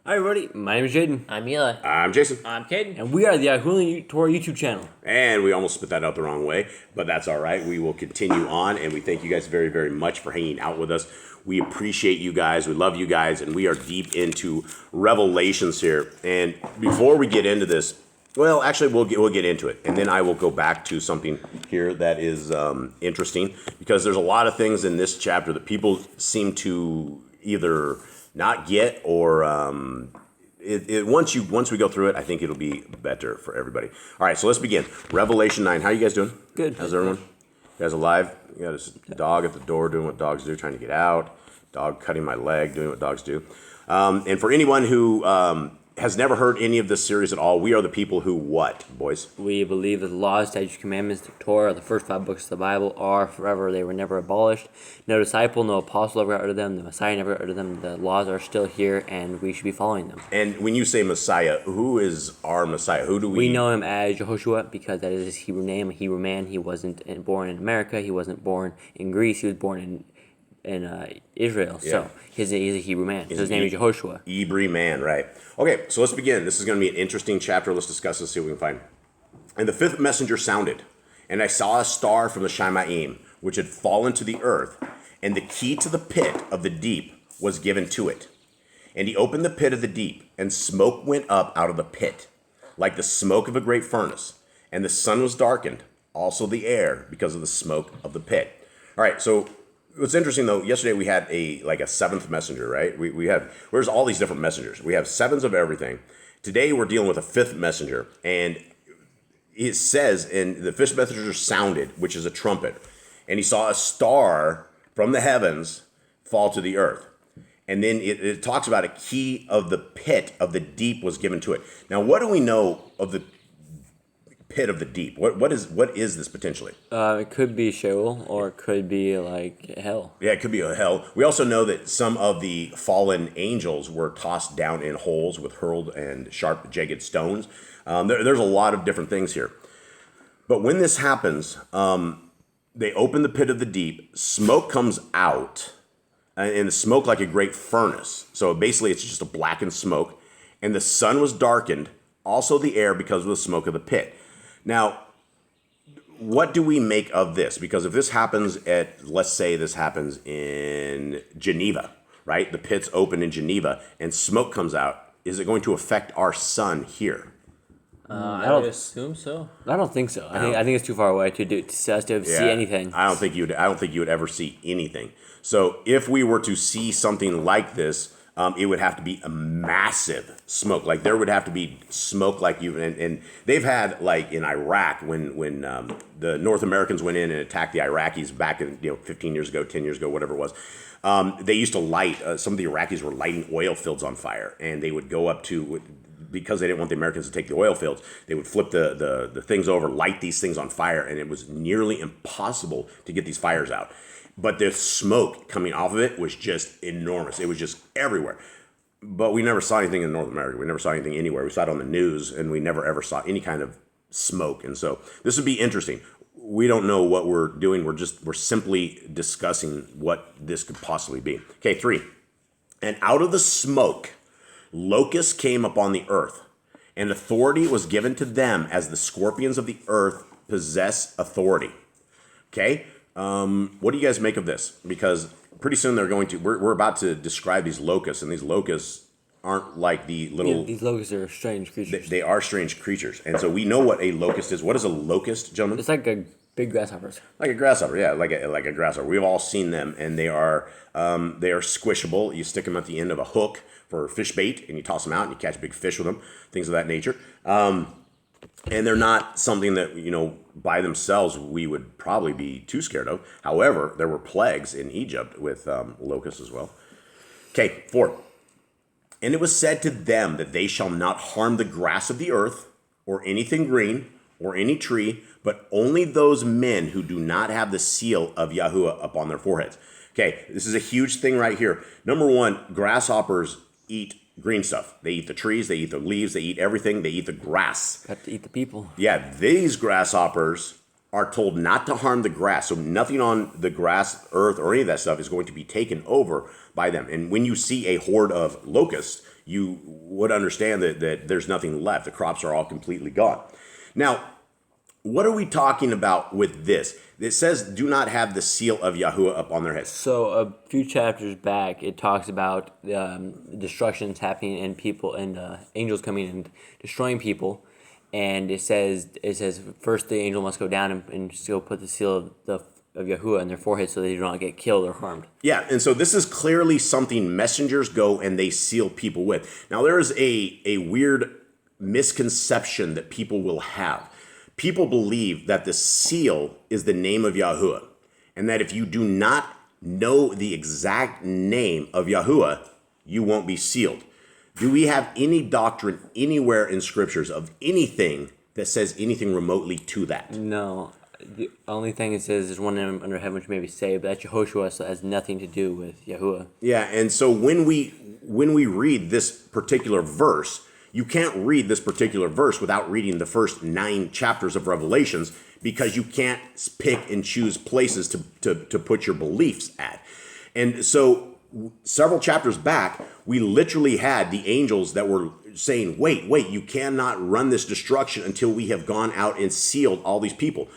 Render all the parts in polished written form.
Hi everybody, my name is Jaden. I'm Eli. I'm Jason. I'm Caden. And we are the Torah YouTube channel. And we almost spit that out the wrong way, but that's all right. We will continue on, and we thank you guys very, very much for hanging out with us. We appreciate you guys. We love you guys, and we are deep into Revelations here. And before we get into this, well, actually, we'll get into it, and then I will go back to something here that is interesting, because there's a lot of things in this chapter that people seem to either not get or once we go through it, I think it'll be better for everybody. All right, so let's begin. Revelation 9. How are you guys doing? Good. How's everyone? You guys alive? You got a dog at the door doing what dogs do, trying to get out. Dog cutting my leg, doing what dogs do. And for anyone who has never heard any of this series at all, we are the people who what, boys? We believe that the laws, statutes, commandments, the Torah, the first 5 books of the Bible are forever. They were never abolished. No disciple, no apostle ever uttered them. The Messiah never uttered them. The laws are still here, and we should be following them. And when you say Messiah, who is our Messiah? Who do we... We know him as Yehoshua because that is his Hebrew name, a Hebrew man. He wasn't born in America. He wasn't born in Greece. He was born in Israel. Yeah. So he's a Hebrew man. So his name is Yehoshua. Hebrew man, right. Okay, so let's begin. This is going to be an interesting chapter. Let's discuss this, see what we can find. And the fifth messenger sounded, and I saw a star from the Shemaim, which had fallen to the earth, and the key to the pit of the deep was given to it. And he opened the pit of the deep, and smoke went up out of the pit, like the smoke of a great furnace. And the sun was darkened, also the air, because of the smoke of the pit. All right, so what's interesting though, yesterday we had a seventh messenger, right? There's all these different messengers. We have sevens of everything. Today we're dealing with a fifth messenger, and it says, and the fifth messenger sounded, which is a trumpet, and he saw a star from the heavens fall to the earth. And then it talks about a key of the pit of the deep was given to it. Now, what do we know of the pit of the deep? What is this potentially? It could be Sheol, or it could be like hell. Yeah, it could be a hell. We also know that some of the fallen angels were tossed down in holes with hurled and sharp, jagged stones. There's a lot of different things here. But when this happens, they open the pit of the deep. Smoke comes out, and the smoke like a great furnace. So basically, it's just a blackened smoke. And the sun was darkened, also the air, because of the smoke of the pit. Now, what do we make of this? Because if this happens let's say this happens in Geneva, right? The pit's open in Geneva and smoke comes out. Is it going to affect our sun here? I would assume so. I don't think so. I think it's too far away to see anything. I don't think you would ever see anything. So if we were to see something like this, it would have to be a massive smoke. Like there would have to be smoke like and they've had like in Iraq when the North Americans went in and attacked the Iraqis back in 15 years ago, 10 years ago, whatever it was. They used to light some of the Iraqis were lighting oil fields on fire, and they would go up to, because they didn't want the Americans to take the oil fields, they would flip the things over, light these things on fire, and it was nearly impossible to get these fires out. But the smoke coming off of it was just enormous. It was just everywhere. But we never saw anything in North America. We never saw anything anywhere. We saw it on the news, and we never ever saw any kind of smoke. And so this would be interesting. We don't know what we're doing. We're simply discussing what this could possibly be. Okay, 3. And out of the smoke, locusts came upon the earth, and authority was given to them as the scorpions of the earth possess authority. Okay? What do you guys make of this? Because pretty soon we're about to describe these locusts, and these locusts aren't like the little... These locusts are strange creatures. They are strange creatures. And so we know what a locust is. What is a locust, gentlemen? It's like a big grasshopper. Like a grasshopper, yeah, like a grasshopper. We've all seen them, and they are squishable. You stick them at the end of a hook for fish bait, and you toss them out, and you catch big fish with them, things of that nature. And they're not something that, by themselves we would probably be too scared of. However, there were plagues in Egypt with locusts as well. Okay, 4. And it was said to them that they shall not harm the grass of the earth, or anything green, or any tree, but only those men who do not have the seal of Yahuwah upon their foreheads. Okay, this is a huge thing right here. Number 1, grasshoppers eat green stuff. They eat the trees, they eat the leaves, they eat everything, they eat the grass. Have to eat the people. Yeah, these grasshoppers are told not to harm the grass. So nothing on the grass, earth, or any of that stuff is going to be taken over by them. And when you see a horde of locusts, you would understand that there's nothing left. The crops are all completely gone. Now, what are we talking about with this? It says, do not have the seal of Yahuwah up on their heads. So a few chapters back, it talks about destructions happening and people and angels coming and destroying people. And it says first the angel must go down and still put the seal of Yahuwah on their forehead so they do not get killed or harmed. Yeah, and so this is clearly something messengers go and they seal people with. Now there is a weird misconception that people will have. People believe that the seal is the name of Yahuwah, and that if you do not know the exact name of Yahuwah, you won't be sealed. Do we have any doctrine anywhere in scriptures of anything that says anything remotely to that? No. The only thing it says is one name under heaven which may be saved, but that's Yehoshua, so it has nothing to do with Yahuwah. Yeah, and so when we read this particular verse, you can't read this particular verse without reading the first 9 chapters of Revelations, because you can't pick and choose places to put your beliefs at. And so several chapters back, we literally had the angels that were saying, wait, you cannot run this destruction until we have gone out and sealed all these people.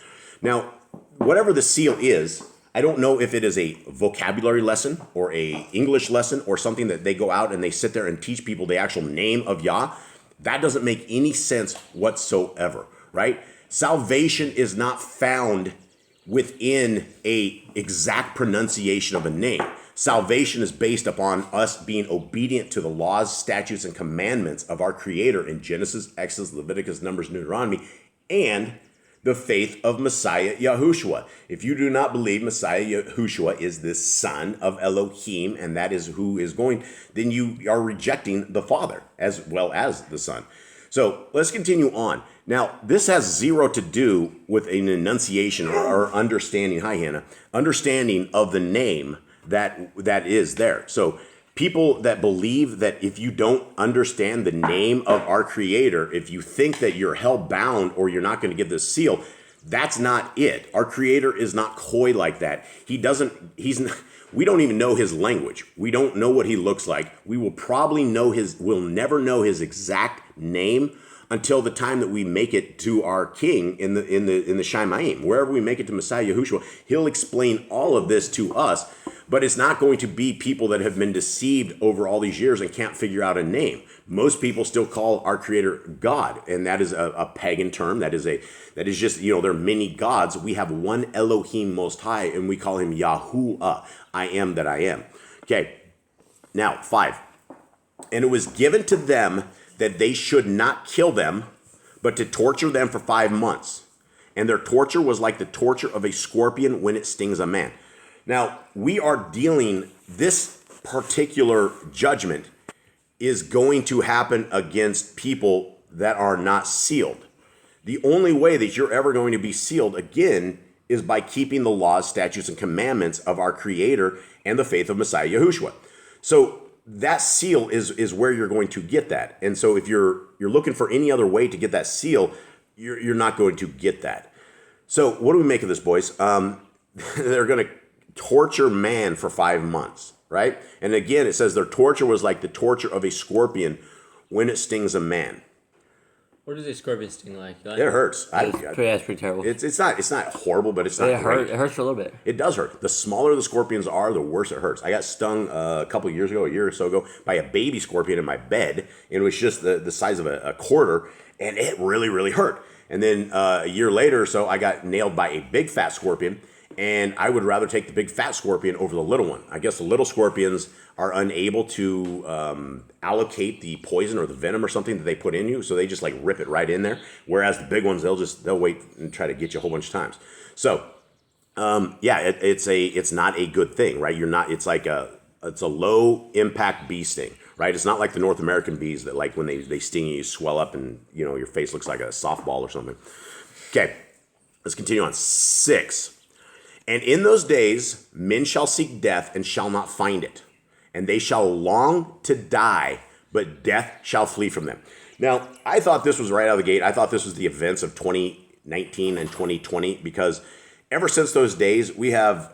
Now, whatever the seal is, I don't know if it is a vocabulary lesson or a English lesson or something that they go out and they sit there and teach people the actual name of Yah. That doesn't make any sense whatsoever, right? Salvation is not found within a exact pronunciation of a name. Salvation is based upon us being obedient to the laws, statutes, and commandments of our Creator in Genesis, Exodus, Leviticus, Numbers, Deuteronomy, and the faith of Messiah Yahushua. If you do not believe Messiah Yahushua is the son of Elohim, and that is who is going, then you are rejecting the Father as well as the Son. So let's continue on. Now, this has zero to do with an enunciation or understanding, hi Hannah, understanding of the name that is there. So people that believe that if you don't understand the name of our Creator, if you think that you're hell-bound or you're not going to get this seal, that's not it. Our Creator is not coy like that. We don't even know His language. We don't know what He looks like. We will probably we'll never know His exact name until the time that we make it to our King in the Shemaim. Wherever we make it to Messiah Yahushua, He'll explain all of this to us. But it's not going to be people that have been deceived over all these years and can't figure out a name. Most people still call our Creator God, and that is a pagan term. That is just, there are many gods. We have one Elohim Most High, and we call Him Yahuwah. I am that I am. Okay, now 5. And it was given to them that they should not kill them, but to torture them for 5 months. And their torture was like the torture of a scorpion when it stings a man. Now, we are this particular judgment is going to happen against people that are not sealed. The only way that you're ever going to be sealed again is by keeping the laws, statutes, and commandments of our Creator and the faith of Messiah Yahushua. So that seal is where you're going to get that. And so if you're looking for any other way to get that seal, you're not going to get that. So what do we make of this, boys? They're going to torture man for 5 months, right? And again, it says their torture was like the torture of a scorpion when it stings a man. What does a scorpion sting like? It hurts. That's pretty terrible. It's not horrible, but it's not great. It hurts for a little bit. It does hurt. The smaller the scorpions are, the worse it hurts. I got stung a year or so ago, by a baby scorpion in my bed, and it was just the size of a quarter, and it really, really hurt. And then a year later or so, I got nailed by a big fat scorpion, and I would rather take the big fat scorpion over the little one. I guess the little scorpions are unable to allocate the poison or the venom or something that they put in you, so they just like rip it right in there. Whereas the big ones, they'll wait and try to get you a whole bunch of times. So it's not a good thing, right? It's a low impact bee sting, right? It's not like the North American bees that like when they sting you swell up and your face looks like a softball or something. Okay, let's continue on. 6. And in those days, men shall seek death and shall not find it. And they shall long to die, but death shall flee from them. Now, I thought this was right out of the gate. I thought this was the events of 2019 2019 and 2020, because ever since those days, we have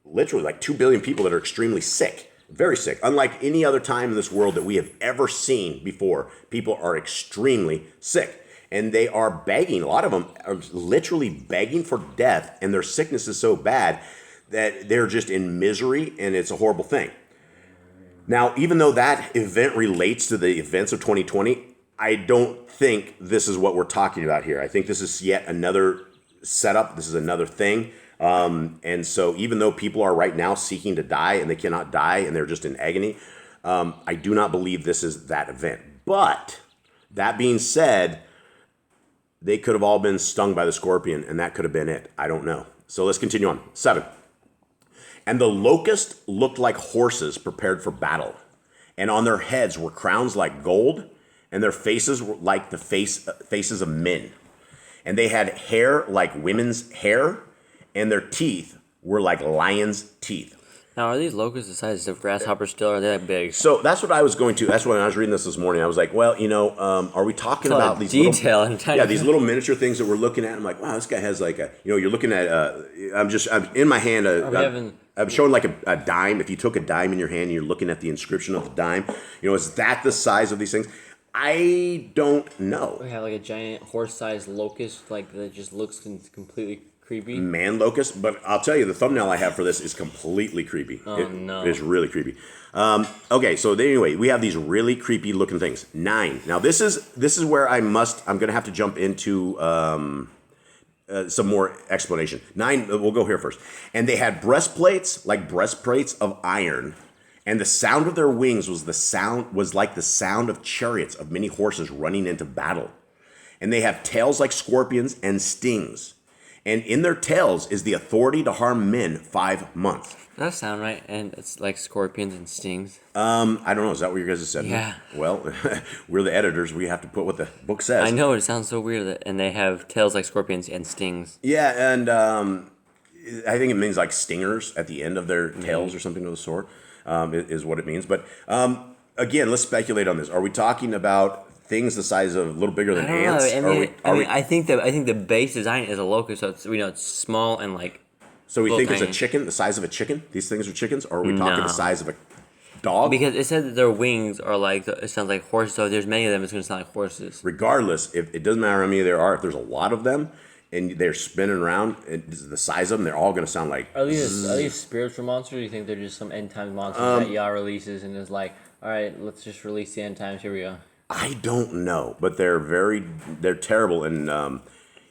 literally like 2 billion people that are extremely sick, very sick. Unlike any other time in this world that we have ever seen before, people are extremely sick. And they are begging, a lot of them are literally begging for death, and their sickness is so bad that they're just in misery, and it's a horrible thing. Now, even though that event relates to the events of 2020, I don't think this is what we're talking about here. I think this is yet another setup. This is another thing. And so even though people are right now seeking to die and they cannot die and they're just in agony, I do not believe this is that event. But that being said, they could have all been stung by the scorpion, and that could have been it. I don't know. So let's continue on. 7. And the locusts looked like horses prepared for battle, and on their heads were crowns like gold, and their faces were like the faces of men. And they had hair like women's hair, and their teeth were like lions' teeth. Now, are these locusts the size of grasshoppers still, or are they that big? So that's what I was going to. That's when I was reading this morning. I was like, well, are we talking about these detail these little miniature things that we're looking at? I'm like, wow, this guy has like a, you're looking at. I'm in my hand. I'm showing like a dime. If you took a dime in your hand and you're looking at the inscription of the dime, is that the size of these things? I don't know. We have like a giant horse-sized locust, like that just looks completely creepy. Man locust, but I'll tell you, the thumbnail I have for this is completely creepy. No. It is really creepy. Okay, so anyway, we have these really creepy looking things. 9. Now this is where I'm gonna have to jump into some more explanation. 9, we'll go here first. And they had breastplates of iron, and the sound of their wings was like the sound of chariots of many horses running into battle. And they have tails like scorpions and stings. And in their tails is the authority to harm men 5 months. Does that sound right? And it's like scorpions and stings. I don't know. Is that what you guys have said? Yeah. Well, we're the editors. We have to put what the book says. I know, it sounds so weird. And they have tails like scorpions and stings. Yeah, and I think it means like stingers at the end of their tails or something of the sort is what it means. But again, let's speculate on this. Are we talking about things the size of a little bigger than ants? I think the base design is a locust, so it's small and like. So we think it's tiny. a chicken, the size of a chicken? These things are chickens? Or are we talking the size of a dog? Because it said that their wings are like, it sounds like horses, so if there's many of them, it's going to sound like horses. Regardless, if it doesn't matter how many there are, if there's a lot of them and they're spinning around, the size of them, they're all going to sound like. Are these spiritual monsters? Or do you think they're just some end times monsters that Yah releases and is like, all right, let's just release the end times. Here we go. I don't know, but they're terrible, and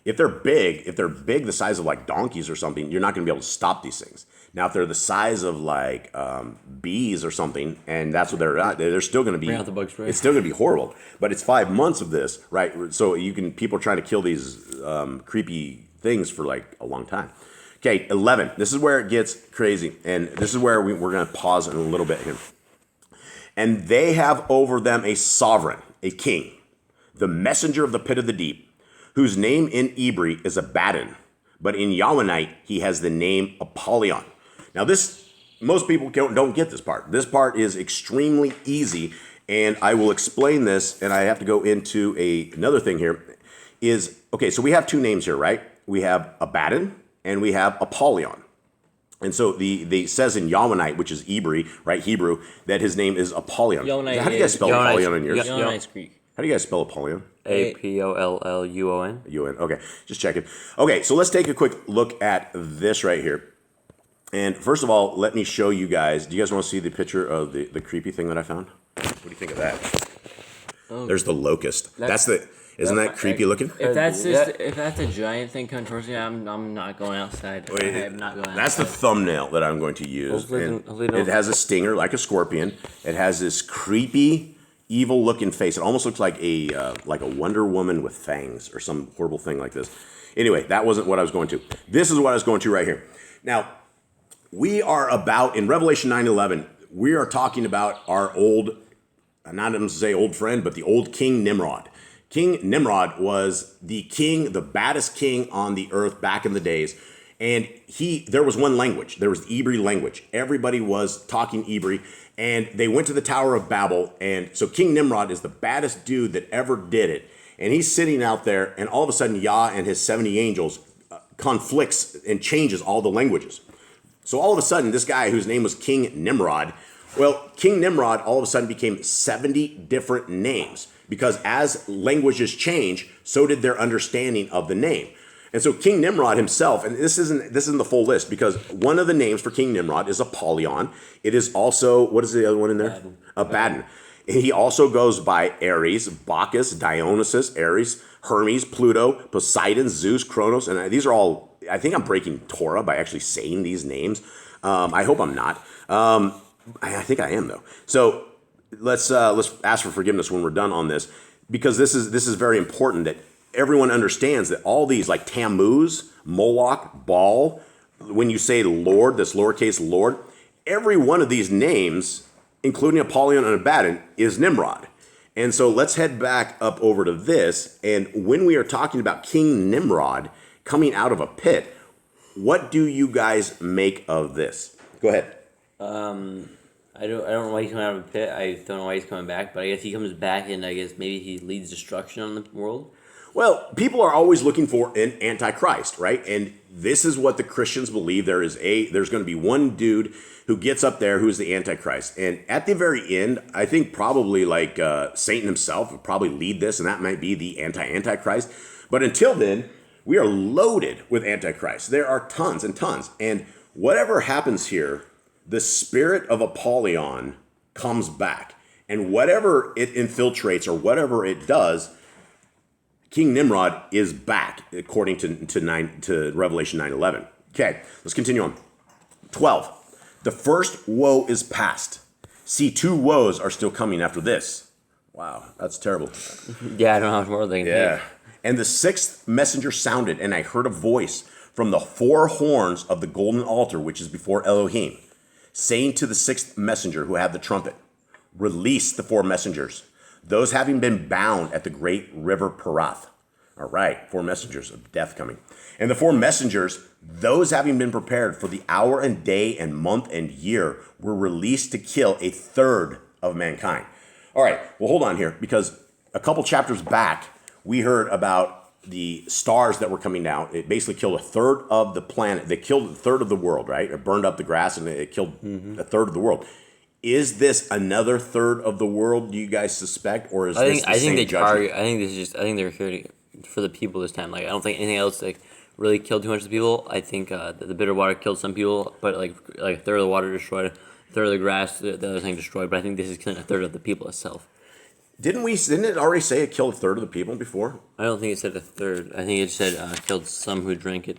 if they're big the size of like donkeys or something, you're not going to be able to stop these things. Now, if they're the size of like bees or something, and that's what they're still going to be. The bug spray. It's still going to be horrible. But it's 5 months of this, right? So people are trying to kill these creepy things for like a long time. Okay, 11. This is where it gets crazy, and this is where we're going to pause in a little bit here. And they have over them a sovereign, a king, the messenger of the pit of the deep, whose name in Hebrew is Abaddon, but in Yahwehite he has the name Apollyon. Now most people don't get this part. This part is extremely easy, and I will explain this, and I have to go into another thing here. Okay, so we have 2 names here, right? We have Abaddon, and we have Apollyon. And so the says in Yahwehite, which is Hebrew, right? Hebrew, that his name is Apollyon. How do you guys spell Apollyon in yours? Yahwehite's Greek. How do you guys spell Apollyon? Apolluon. UN. Okay, just checking. Okay, so let's take a quick look at this right here. And first of all, let me show you guys. Do you guys want to see the picture of the creepy thing that I found? What do you think of that? Oh, there's the locust. Isn't that creepy looking? If that's a giant thing coming towards me, I'm not going outside. I'm not going outside. That's the thumbnander that I'm going to use. It has a stinger like a scorpion. It has this creepy, evil looking face. It almost looks like a Wonder Woman with fangs or some horrible thing like this. Anyway, that wasn't what I was going to. This is what I was going to right here. Now, we are about, in Revelation 9:11, we are talking about our old, not to say old friend, but the old King Nimrod. King Nimrod was the baddest king on the earth back in the days. And there was one language. There was the Hebrew language. Everybody was talking Hebrew. And they went to the Tower of Babel. And so King Nimrod is the baddest dude that ever did it. And he's sitting out there, and all of a sudden Yah and his 70 angels conflicts and changes all the languages. So all of a sudden, this guy whose name was King Nimrod, well, King Nimrod all of a sudden became 70 different names, because as languages change, so did their understanding of the name. And so King Nimrod himself, and this isn't the full list, because one of the names for King Nimrod is Apollyon. It is also, what is the other one in there? Abaddon. And he also goes by Ares, Bacchus, Dionysus, Ares, Hermes, Pluto, Poseidon, Zeus, Kronos, and these are all, I think I'm breaking Torah by actually saying these names. I hope I'm not. I think I am, though. So let's ask for forgiveness when we're done on this, because this is very important that everyone understands that all these, like Tammuz, Moloch, Baal, when you say Lord, this lowercase Lord, every one of these names, including Apollyon and Abaddon, is Nimrod. And so let's head back up over to this. And when we are talking about King Nimrod coming out of a pit, what do you guys make of this? Go ahead. I don't know why he's coming out of a pit. I don't know why he's coming back, but I guess he comes back, and I guess maybe he leads destruction on the world. Well, people are always looking for an antichrist, right? And this is what the Christians believe. There's going to be one dude who gets up there who's the antichrist. And at the very end, I think probably like Satan himself would probably lead this, and that might be the antichrist. But until then, we are loaded with antichrists. There are tons and tons. And whatever happens here, the spirit of Apollyon comes back. And whatever it infiltrates or whatever it does, King Nimrod is back, according to Revelation 9:11. Okay, let's continue on. 12. The first woe is past. See, 2 woes are still coming after this. Wow, that's terrible. Yeah, I don't know how much more they can take. And the 6th messenger sounded, and I heard a voice from the 4 horns of the golden altar, which is before Elohim, saying to the 6th messenger who had the trumpet, release the 4 messengers, those having been bound at the great river Perath. All right, 4 messengers of death coming. And the 4 messengers, those having been prepared for the hour and day and month and year, were released to kill 1/3 of mankind. All right, well, hold on here, because a couple chapters back, we heard about the stars that were coming down. It basically killed 1/3 of the planet. They killed 1/3 of the world, right? It burned up the grass, and it killed 1/3 of the world. Is this another 1/3 of the world, do you guys suspect, or is this the same judgment? I think they're here for the people this time. Like, I don't think anything else really killed too much of the people. I think the bitter water killed some people, but like 1/3 of the water destroyed, 1/3 of the grass, the other thing destroyed. But I think this is killing 1/3 of the people itself. Didn't it already say it killed 1/3 of the people before? I don't think it said 1/3. I think it said killed some who drank it.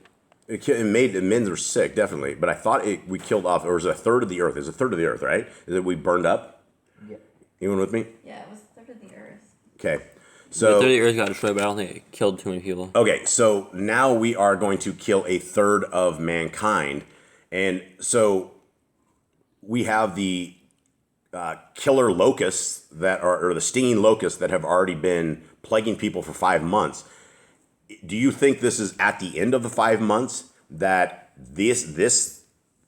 It made the men were sick, definitely. But I thought we killed off, or was it 1/3 of the earth? It's 1/3 of the earth, right? Is it we burned up? Yeah. Anyone with me? Yeah, it was 1/3 of the earth. Okay. The So 1/3 of the earth got destroyed, but I don't think it killed too many people. okay, so now we are going to kill 1/3 of mankind, and so we have the killer locusts or the stinging locusts that have already been plaguing people for 5 months. Do you think this is at the end of the 5 months that this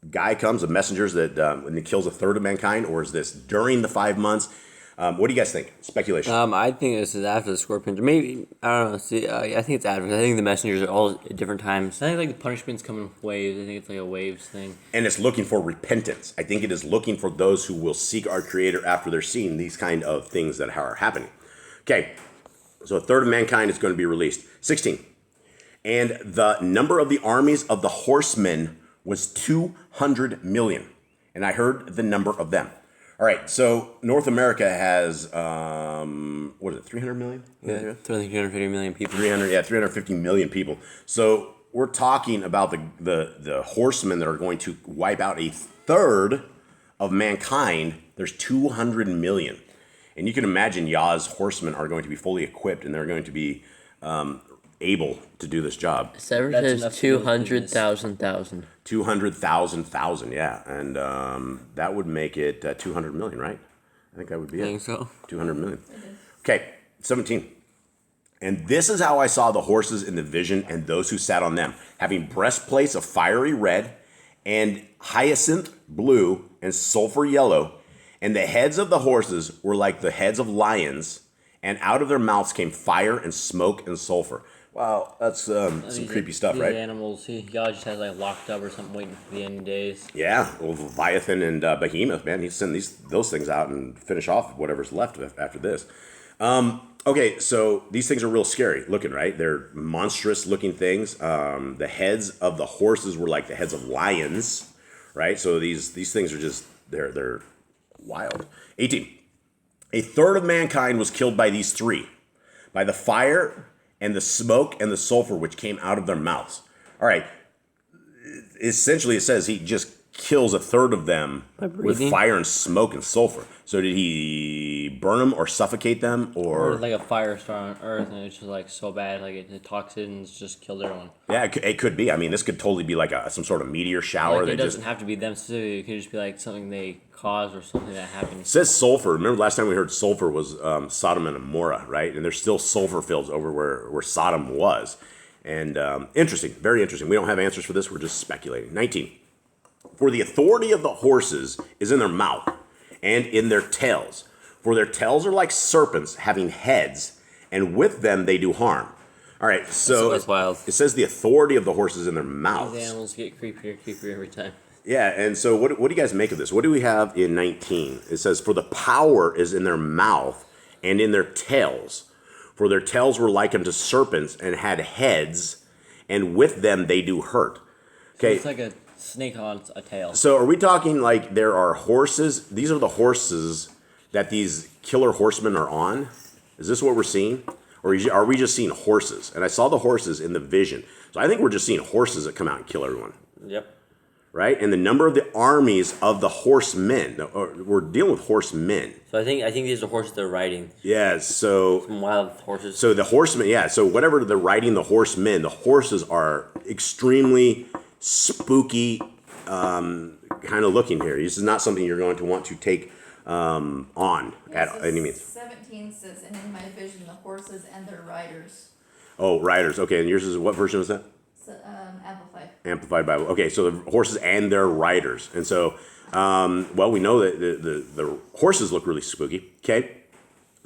guy comes, the messengers that and it kills 1/3 of mankind, or is this during the 5 months? What do you guys think? Speculation. I think this is after the scorpions. Or maybe, I don't know. See, I think it's after. I think the messengers are all at different times. I think like the punishment's coming in waves. I think it's like a waves thing. And it's looking for repentance. I think it is looking for those who will seek our Creator after they're seeing these kind of things that are happening. Okay, so 1/3 of mankind is going to be released. 16. And the number of the armies of the horsemen was 200 million. And I heard the number of them. All right, so North America has, what is it, 300 million? Yeah, 350 million people. 350 million people. So we're talking about the horsemen that are going to wipe out 1/3 of mankind. There's 200 million. And you can imagine Yah's horsemen are going to be fully equipped, and they're going to be able to do this job. Sever says 200,000. 200,000, yeah. And that would make it 200 million, right? I think that would be it. I think so. 200 million. Okay, 17. And this is how I saw the horses in the vision and those who sat on them, having breastplates of fiery red and hyacinth blue and sulfur yellow. And the heads of the horses were like the heads of lions, and out of their mouths came fire and smoke and sulfur. Wow, that's some creepy stuff, these right? Animals, God just has like locked up or something, waiting for the end days. Yeah, well, Leviathan and Behemoth, man, he'd send those things out and finish off whatever's left after this. Okay, so these things are real scary looking, right? They're monstrous looking things. The heads of the horses were like the heads of lions, right? So these things are just they're wild. 18. A third of mankind was killed by these three, by the fire and the smoke and the sulfur which came out of their mouths. All right. Essentially, it says he just kills a third of them with fire and smoke and sulfur. So did he burn them or suffocate them, or like a firestorm on Earth, and it's just like so bad, like the toxins just killed everyone. Yeah, it could be. I mean, this could totally be like some sort of meteor shower. Like, it doesn't have to be them specifically. It could just be like something they caused or something that happened. It says sulfur. Remember last time we heard sulfur was Sodom and Gomorrah, right? And there's still sulfur fields over where Sodom was. And interesting, very interesting. We don't have answers for this. We're just speculating. 19. For the authority of the horses is in their mouth and in their tails. For their tails are like serpents having heads, and with them they do harm. All right, so That's wild. It says the authority of the horses in their mouths. These animals get creepier every time. Yeah, and so what do you guys make of this? What do we have in 19? It says, for the power is in their mouth and in their tails. For their tails were like unto serpents and had heads, and with them they do hurt. Okay. It's like a snake on a tail. So are we talking like there are horses? These are the horses that these killer horsemen are on? Is this what we're seeing? Or are we just seeing horses? And I saw the horses in the vision. So I think we're just seeing horses that come out and kill everyone. Yep. Right? And the number of the armies of the horsemen. We're dealing with horsemen. So I think these are horses they're riding. Yeah, so Some wild horses. So the horsemen, yeah, so whatever they're riding the horsemen, the horses are extremely spooky kind of looking here. This is not something you're going to want to take on at any means. 17 says, and in my vision, the horses and their riders. Oh, riders. Okay, and yours is, what version was that? So, Amplified. Amplified Bible. Okay, so the horses and their riders. And so, well, we know that the horses look really spooky. Okay,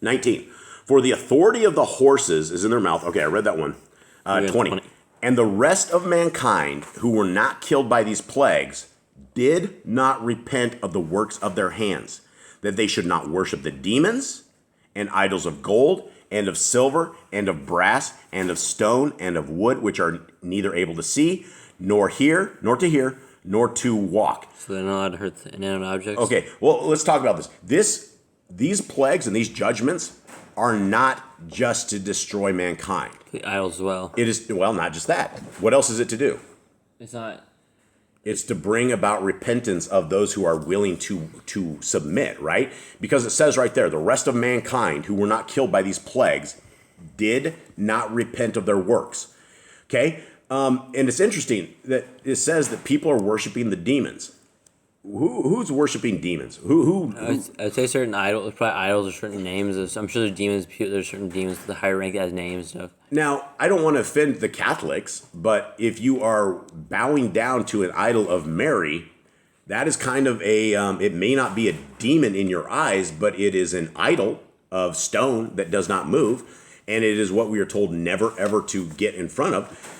19. For the authority of the horses is in their mouth. Okay, I read that one. 20. And the rest of mankind who were not killed by these plagues did not repent of the works of their hands, that they should not worship the demons and idols of gold and of silver and of brass and of stone and of wood, which are neither able to see, nor hear, nor to walk. So they're not allowed to hurt inanimate objects? Okay, well, let's talk about this. These plagues and these judgments are not just to destroy mankind. The idols as well. It is, well, not just that. What else is it to do? It's not. It's to bring about repentance of those who are willing to submit, right? Because it says right there, the rest of mankind who were not killed by these plagues did not repent of their works. Okay? And it's interesting that it says that people are worshiping the demons. Who's worshiping demons? Who? I'd say certain idols, probably idols or certain names. I'm sure there's demons. There's certain demons with the higher rank that has names and stuff. Now, I don't want to offend the Catholics, but if you are bowing down to an idol of Mary, that is kind of it may not be a demon in your eyes, but it is an idol of stone that does not move, and it is what we are told never ever to get in front of.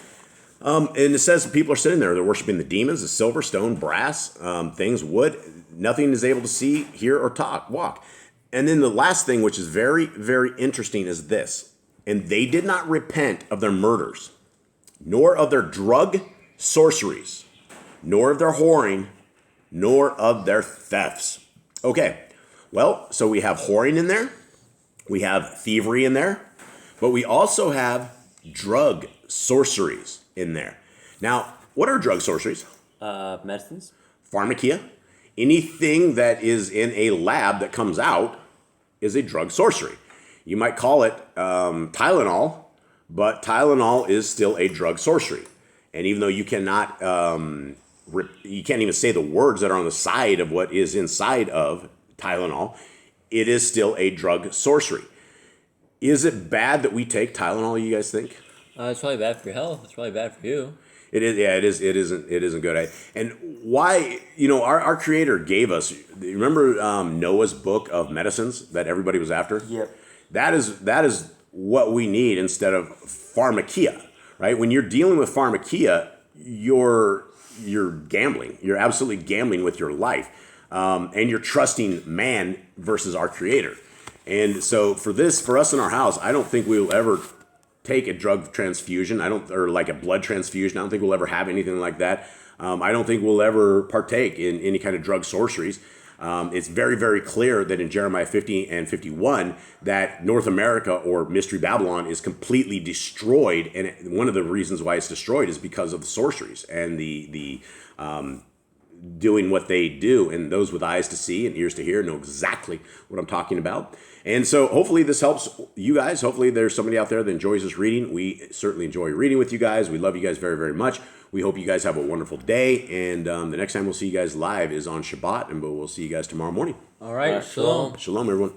And it says people are sitting there, they're worshiping the demons, the silver, stone, brass, things, wood. Nothing is able to see, hear, or walk. And then the last thing, which is very, very interesting, is this. And they did not repent of their murders, nor of their drug sorceries, nor of their whoring, nor of their thefts. Okay, well, so we have whoring in there. We have thievery in there. But we also have drug sorceries in there. Now, what are drug sorceries? Medicines? Pharmakia. Anything that is in a lab that comes out is a drug sorcery. You might call it Tylenol, but Tylenol is still a drug sorcery. And even though you cannot, you can't even say the words that are on the side of what is inside of Tylenol, it is still a drug sorcery. Is it bad that we take Tylenol, you guys think? It's probably bad for your health. It's probably bad for you. It is. Yeah, it is. It isn't good. And why? Our Creator gave us. Remember Noah's book of medicines that everybody was after. Yep. That is what we need instead of pharmakia, right? When you're dealing with pharmakia, you're gambling. You're absolutely gambling with your life, and you're trusting man versus our Creator. And so for us in our house, I don't think we will ever take a drug transfusion. Or like a blood transfusion. I don't think we'll ever have anything like that. I don't think we'll ever partake in any kind of drug sorceries. It's very, very clear that in Jeremiah 50 and 51 that North America or Mystery Babylon is completely destroyed. And one of the reasons why it's destroyed is because of the sorceries and the doing what they do. And those with eyes to see and ears to hear know exactly what I'm talking about. And so hopefully this helps you guys. Hopefully there's somebody out there that enjoys this reading. We certainly enjoy reading with you guys. We love you guys very, very much. We hope you guys have a wonderful day. And the next time we'll see you guys live is on Shabbat. And we'll see you guys tomorrow morning. All right. Shalom. Shalom, everyone.